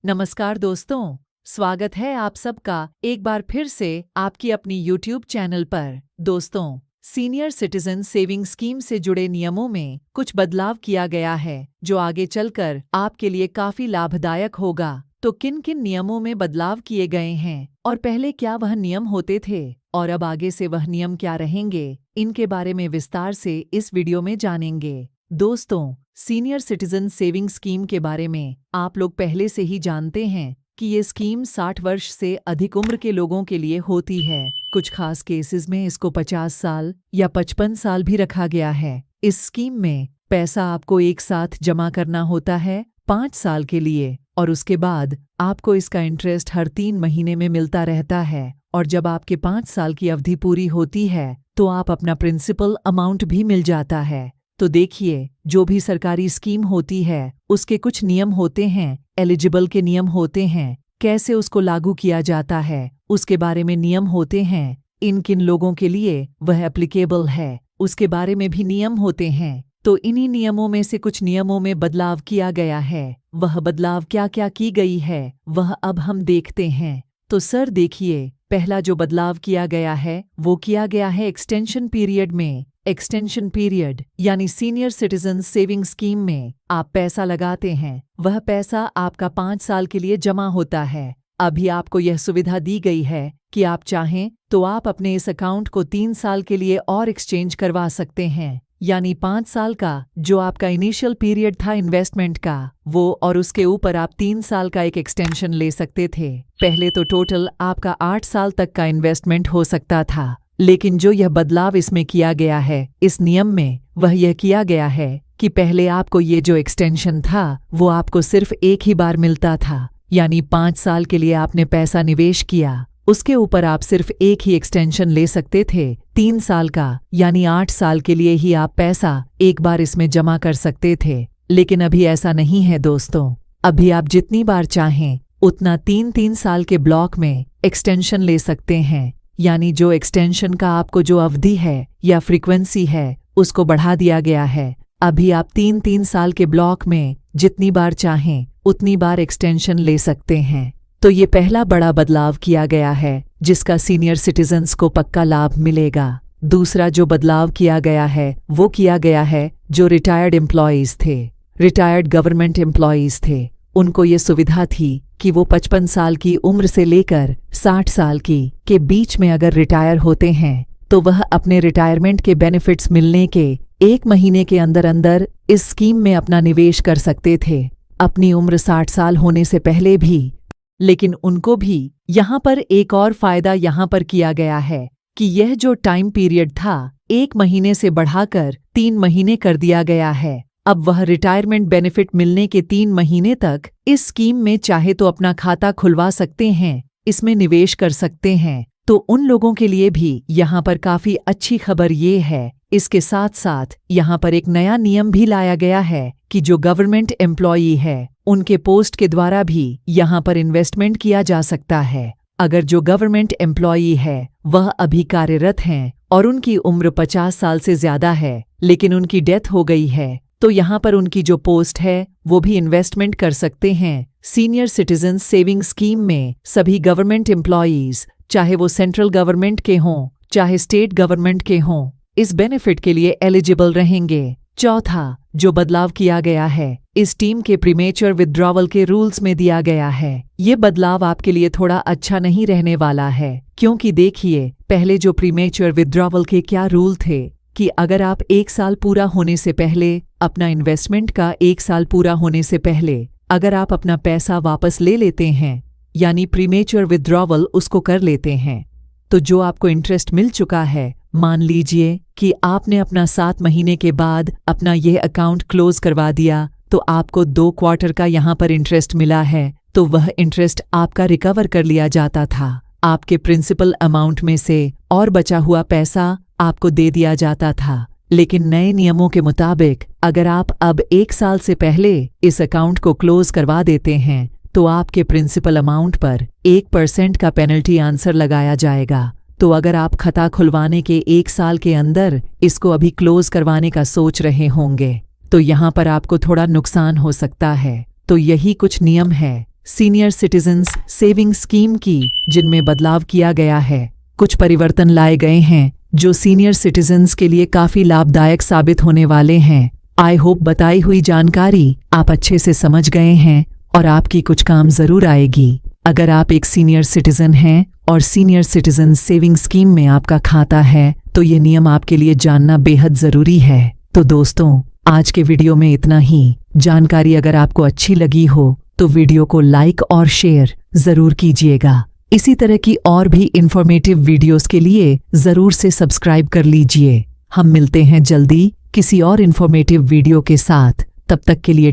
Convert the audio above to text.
नमस्कार दोस्तों, स्वागत है आप सबका एक बार फिर से आपकी अपनी YouTube चैनल पर। दोस्तों, सीनियर सिटीजन सेविंग स्कीम से जुड़े नियमों में कुछ बदलाव किया गया है जो आगे चलकर आपके लिए काफी लाभदायक होगा। तो किन किन नियमों में बदलाव किए गए हैं और पहले क्या वह नियम होते थे और अब आगे से वह नियम क्या रहेंगे, इनके बारे में विस्तार से इस वीडियो में जानेंगे। दोस्तों, सीनियर सिटीजन सेविंग स्कीम के बारे में आप लोग पहले से ही जानते हैं कि ये स्कीम 60 वर्ष से अधिक उम्र के लोगों के लिए होती है। कुछ खास केसेस में इसको 50 साल या 55 साल भी रखा गया है। इस स्कीम में पैसा आपको एक साथ जमा करना होता है 5 साल के लिए और उसके बाद आपको इसका इंटरेस्ट हर 3 महीने में मिलता रहता है। और जब आपके 5 साल की अवधि पूरी होती है तो आप अपना प्रिंसिपल अमाउंट भी मिल जाता है। तो देखिए, जो भी सरकारी स्कीम होती है उसके कुछ नियम होते हैं, एलिजिबल के नियम होते हैं, कैसे उसको लागू किया जाता है उसके बारे में नियम होते हैं, इन किन लोगों के लिए वह एप्लीकेबल है उसके बारे में भी नियम होते हैं। तो इन्हीं नियमों में से कुछ नियमों में बदलाव किया गया है। वह बदलाव क्या क्या की गई है वह अब हम देखते हैं। तो सर देखिए, पहला जो बदलाव किया गया है वो किया गया है एक्सटेंशन पीरियड में। एक्सटेंशन पीरियड यानी सीनियर सिटीजन सेविंग स्कीम में आप पैसा लगाते हैं, वह पैसा आपका 5 साल के लिए जमा होता है। अभी आपको यह सुविधा दी गई है कि आप चाहें तो आप अपने इस अकाउंट को 3 साल के लिए और एक्सचेंज करवा सकते हैं, यानी 5 साल का जो आपका इनिशियल पीरियड था इन्वेस्टमेंट का वो, और उसके ऊपर आप 3 साल का एक एक्सटेंशन ले सकते थे। पहले तो टोटल आपका 8 साल तक का इन्वेस्टमेंट हो सकता था, लेकिन जो यह बदलाव इसमें किया गया है इस नियम में, वह यह किया गया है कि पहले आपको ये जो एक्सटेंशन था वो आपको सिर्फ एक ही बार मिलता था, यानी 5 साल के लिए आपने पैसा निवेश किया, उसके ऊपर आप सिर्फ एक ही एक्सटेंशन ले सकते थे 3 साल का, यानी 8 साल के लिए ही आप पैसा एक बार इसमें जमा कर सकते थे। लेकिन अभी ऐसा नहीं है दोस्तों, अभी आप जितनी बार चाहें उतना 3-3 साल के ब्लॉक में एक्सटेंशन ले सकते हैं, यानी जो एक्सटेंशन का आपको जो अवधि है या फ्रीक्वेंसी है उसको बढ़ा दिया गया है। अभी आप 3-3 साल के ब्लॉक में जितनी बार चाहें उतनी बार एक्सटेंशन ले सकते हैं। तो ये पहला बड़ा बदलाव किया गया है जिसका सीनियर सिटीजन्स को पक्का लाभ मिलेगा। दूसरा जो बदलाव किया गया है वो किया गया है जो रिटायर्ड एम्प्लॉयज़ थे, रिटायर्ड गवर्नमेंट एम्प्लॉयज़ थे, उनको ये सुविधा थी कि वो 55 साल की उम्र से लेकर 60 साल की के बीच में अगर रिटायर होते हैं तो वह अपने रिटायरमेंट के बेनिफिट्स मिलने के 1 महीने के अंदर अंदर इस स्कीम में अपना निवेश कर सकते थे, अपनी उम्र 60 साल होने से पहले भी। लेकिन उनको भी यहाँ पर एक और फायदा यहाँ पर किया गया है कि यह जो टाइम पीरियड था 1 महीने से बढ़ाकर 3 महीने कर दिया गया है। अब वह रिटायरमेंट बेनिफिट मिलने के 3 महीने तक इस स्कीम में चाहे तो अपना खाता खुलवा सकते हैं, इसमें निवेश कर सकते हैं। तो उन लोगों के लिए भी यहाँ पर काफी अच्छी खबर ये है। इसके साथ साथ यहाँ पर एक नया नियम भी लाया गया है कि जो गवर्नमेंट एम्प्लॉई है उनके पोस्ट के द्वारा भी यहाँ पर इन्वेस्टमेंट किया जा सकता है। अगर जो गवर्नमेंट एम्प्लॉई है वह अभी कार्यरत हैं और उनकी उम्र 50 साल से ज्यादा है लेकिन उनकी डेथ हो गई है, तो यहाँ पर उनकी जो पोस्ट है वो भी इन्वेस्टमेंट कर सकते हैं सीनियर सिटीजन सेविंग स्कीम में। सभी गवर्नमेंट एम्प्लॉयीज, चाहे वो सेंट्रल गवर्नमेंट के हों चाहे स्टेट गवर्नमेंट के हों, इस बेनिफिट के लिए एलिजिबल रहेंगे। चौथा जो बदलाव किया गया है इस टीम के प्रीमेच्योर विथड्रॉवल के रूल्स में दिया गया है। ये बदलाव आपके लिए थोड़ा अच्छा नहीं रहने वाला है, क्योंकि देखिए, पहले जो प्रीमेच्योर विथड्रॉवल के क्या रूल थे कि अगर आप 1 साल पूरा होने से पहले अपना इन्वेस्टमेंट का 1 साल पूरा होने से पहले अगर आप अपना पैसा वापस ले लेते हैं, यानी प्रीमेच्योर विथड्रॉवल उसको कर लेते हैं, तो जो आपको इंटरेस्ट मिल चुका है, मान लीजिए कि आपने अपना 7 महीने के बाद अपना यह अकाउंट क्लोज करवा दिया, तो आपको 2 क्वार्टर का यहाँ पर इंटरेस्ट मिला है, तो वह इंटरेस्ट आपका रिकवर कर लिया जाता था आपके प्रिंसिपल अमाउंट में से, और बचा हुआ पैसा आपको दे दिया जाता था। लेकिन नए नियमों के मुताबिक अगर आप अब 1 साल से पहले इस अकाउंट को क्लोज करवा देते हैं तो आपके प्रिंसिपल अमाउंट पर 1% का पेनल्टी आंसर लगाया जाएगा। तो अगर आप खाता खुलवाने के 1 साल के अंदर इसको अभी क्लोज करवाने का सोच रहे होंगे तो यहाँ पर आपको थोड़ा नुकसान हो सकता है। तो यही कुछ नियम है सीनियर सिटीजन्स सेविंग स्कीम की, जिनमें बदलाव किया गया है। कुछ परिवर्तन लाए गए हैं जो सीनियर सिटीजन्स के लिए काफी लाभदायक साबित होने वाले हैं। आई होप बताई हुई जानकारी आप अच्छे से समझ गए हैं और आपकी कुछ काम जरूर आएगी। अगर आप एक सीनियर सिटीजन हैं और सीनियर सिटीजन सेविंग स्कीम में आपका खाता है तो ये नियम आपके लिए जानना बेहद जरूरी है। तो दोस्तों, आज के वीडियो में इतना ही। जानकारी अगर आपको अच्छी लगी हो तो वीडियो को लाइक और शेयर जरूर कीजिएगा। इसी तरह की और भी इंफॉर्मेटिव वीडियोस के लिए जरूर से सब्सक्राइब कर लीजिए। हम मिलते हैं जल्दी किसी और इंफॉर्मेटिव वीडियो के साथ। तब तक के लिए